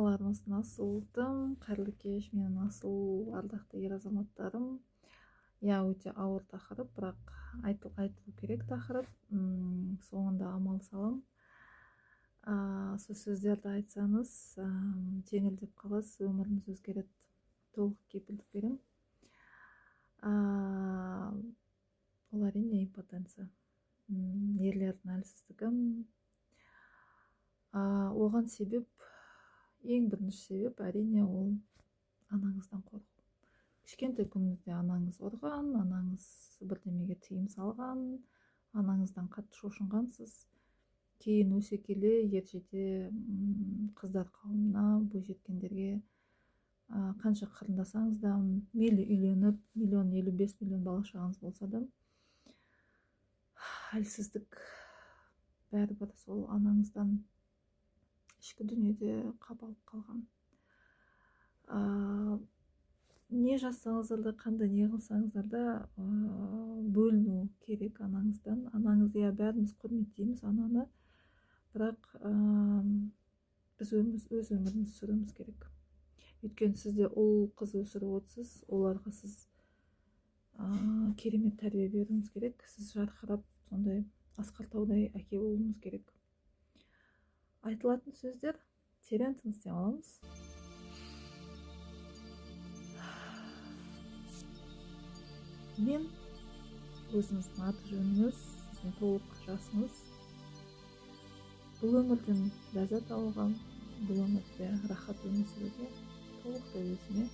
Амаларыңыз насылдым, кайырлы кеш, менин асыл ардактуу эр азаматтарым. Өтө ауыр тақырып, бірақ айтылу керек тақырып. Соңында амал салам. Сол сөздерді айтсаңыз, жеңілдеп қаласыз, өміріңіз өзгерет. Толық кепілдік берем. Ол әрине импотенция. Ерлердің әлсіздігі. Оған себеп, ең бірінші себеп әрине ол анаңыздан қорқу. Кішкентай күніңізде анаңыз ұрған, анаңыз бірдемеге тыйым салған, анаңыздан қатты шошынғансыз. Кейін өсе келе ержете қыздар қауымына, бойжеткендерге қанша қырындасаңыз да, мейлі үйленіп, 1,55 миллион бала шағаңыз болса да, әлсіздік бәрібір сол анаңыздан ішкі дүниеде қапалып қалған. Не жазсаңыздар да, қандай не қылсаңыздар да бөліну керек анаңыздан. Анаңыз, бәріміз құрметтейміз ананы, бірақ біз өз өмірімізді сүруіміз керек. Өйткені сізде ұл қыз өсіріп отырсыз, оларға сіз керемет тәрбие беруіңіз керек. Сіз жарқырап, сондай асқар-таудай әке болуыңыз керек. Айтылатын сөздер, терең тыныстап аламыз. Мен өзіңіздің аты-жөніңіз, сіздің толық жасыңыз, бұл өмірден ләззат алуға, бұл өмірде рахат өмір сүруге толықтай өзіме